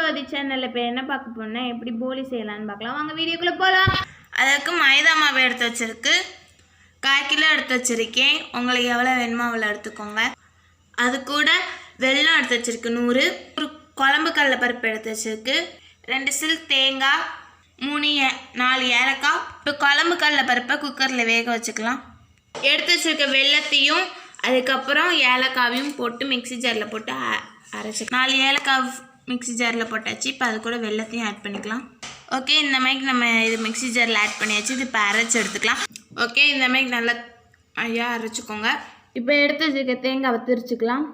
பகவதி சேனலில் இப்போ என்ன பார்க்க போனா எப்படி போலி செய்யலான்னு பார்க்கலாம். வாங்க வீடியோக்குள்ளே போகலாம். அதுக்கு மைதா மாவு எடுத்து வச்சிருக்கு, 1/4 கிலோ எடுத்து வச்சுருக்கேன். உங்களுக்கு எவ்வளோ வேணுமோ அவ்வளோ எடுத்துக்கோங்க. அது கூட வெல்லம் எடுத்து வச்சுருக்கு 100, ஒரு குழம்பு கடலைப்பருப்பு எடுத்து வச்சுருக்கு, 2 சில் தேங்காய், 4 ஏலக்காய். இப்போ குழம்பு கடலைப்பருப்பை குக்கரில் வேக வச்சுக்கலாம். எடுத்து வச்சுருக்க வெல்லத்தையும் அதுக்கப்புறம் ஏலக்காவையும் போட்டு மிக்சி ஜாரில் போட்டு அரைச்சி 4 ஏலக்காய் மிக்சி ஜாரில் போட்டாச்சு. இப்போ அது கூட வெல்லத்தையும் ஆட் பண்ணிக்கலாம். ஓகே, இந்த மாதிரி நம்ம இது மிக்சி ஜாரில் ஆட் பண்ணியாச்சு. இது இப்போ அரைச்சி எடுத்துக்கலாம். ஓகே, இந்த மாதிரி நல்லா அரைச்சிக்கோங்க. இப்போ எடுத்து வச்சுருக்க தேங்காவை திரிச்சுக்கலாம்.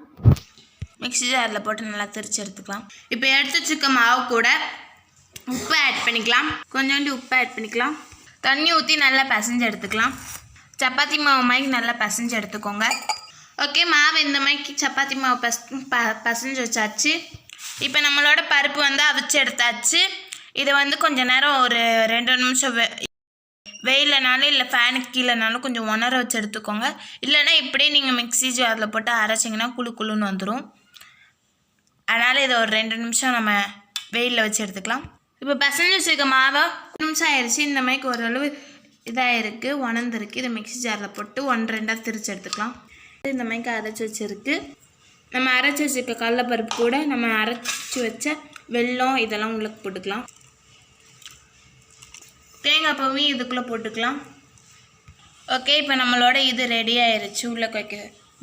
மிக்சி ஜாரில் போட்டு நல்லா திரிச்சு எடுத்துக்கலாம். இப்போ எடுத்து வச்சுருக்க மாவு கூட உப்பு ஆட் பண்ணிக்கலாம். கொஞ்சோண்டு உப்பு ஆட் பண்ணிக்கலாம். தண்ணி ஊற்றி நல்லா பிசைஞ்சு எடுத்துக்கலாம். சப்பாத்தி மாவு மாதிரி நல்லா பிசைஞ்சு எடுத்துக்கோங்க. ஓகே, மாவு இந்த மாதிரி சப்பாத்தி மாவு பிசைஞ்சு வச்சாச்சு. இப்போ நம்மளோட பருப்பு அவிச்சு எடுத்தாச்சு. இதை கொஞ்ச நேரம் ஒரு 2 நிமிஷம் வெயிலனாலும் இல்லை ஃபேனுக்கு கீழேனாலும் கொஞ்சம் உணர வச்சு எடுத்துக்கோங்க. இல்லைன்னா இப்படியே நீங்கள் மிக்ஸி ஜாரில் போட்டு அரைச்சிங்கன்னா குழுன்னு வந்துடும். அதனால் இதை ஒரு 2 நிமிஷம் நம்ம வெயிலில் வச்சு எடுத்துக்கலாம். இப்போ பிசைஞ்சு வச்சுருக்க மாவை 1 நிமிஷம் ஆயிடுச்சு. இந்த மாதிரி ஓரளவு இதாக இருக்குது, உணர்ந்துருக்கு. இதை மிக்ஸி ஜாரில் போட்டு 1-2 திரிச்சு எடுத்துக்கலாம். இந்த மாதிரி அரைச்சி வச்சுருக்கு. நம்ம அரைச்சி வச்சுருக்க கடலைப்பருப்பு கூட நம்ம அரைச்சி வச்ச வெல்லம் இதெல்லாம் உள்ளே போட்டுக்கலாம். தேங்காய் பூவையும் இதுக்குள்ளே போட்டுக்கலாம். ஓகே, இப்போ நம்மளோட இது ரெடி ஆயிடுச்சு.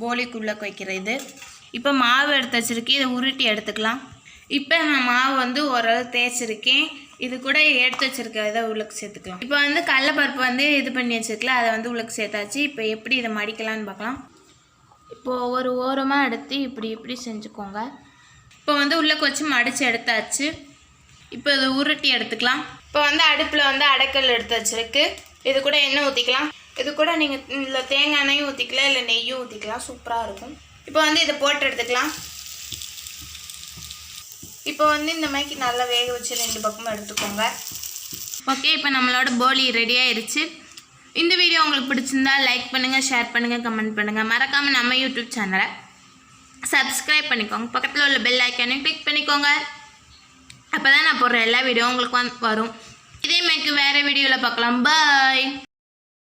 போலிக்குள்ளே வைக்கிற இது. இப்போ மாவு எடுத்து வச்சுருக்கு, இதை உருட்டி எடுத்துக்கலாம். இப்போ நான் மாவு ஓரளவு தேய்ச்சிருக்கேன். இது கூட எடுத்து வச்சுருக்க இதை உள்ளுக்கு சேர்த்துக்கலாம். இப்போ கடலைப்பருப்பு இது பண்ணி வச்சுருக்கலாம், அதை உள்ளுக்கு சேர்த்தாச்சு. இப்போ எப்படி இதை மடிக்கலான்னு பார்க்கலாம். இப்போது ஒரு ஓரமாக எடுத்து இப்படி செஞ்சுக்கோங்க. இப்போ உள்ளுக்கு வச்சு மடித்து எடுத்தாச்சு. இப்போ இதை உருட்டி எடுத்துக்கலாம். இப்போ அடுப்பில் அடைக்கல் எடுத்து வச்சுருக்கு. இது கூட எண்ணெய் ஊற்றிக்கலாம். இது கூட நீங்கள் இல்லை தேங்காய் எண்ணெயும் ஊற்றிக்கலாம், இல்லை நெய்யும் ஊற்றிக்கலாம். சூப்பராக இருக்கும். இப்போ இதை போட்டு எடுத்துக்கலாம். இப்போ இந்த மாதிரி நல்லா வேக வச்சு 2 பக்கமும் எடுத்துக்கோங்க. ஓகே, இப்போ நம்மளோட போலி ரெடி ஆயிடுச்சு. இந்த வீடியோ உங்களுக்கு பிடிச்சிருந்தா லைக் பண்ணுங்கள், ஷேர் பண்ணுங்கள், கமெண்ட் பண்ணுங்கள். மறக்காமல் நம்ம யூடியூப் சேனலை சப்ஸ்கிரைப் பண்ணிக்கோங்க. பக்கத்தில் உள்ள பெல் ஐக்கானையும் கிளிக் பண்ணிக்கோங்க. அப்போ தான் நான் போடுற எல்லா வீடியோ உங்களுக்கு வரும். இதே மாதிரி வேறு வீடியோவில் பார்க்கலாம். பாய்.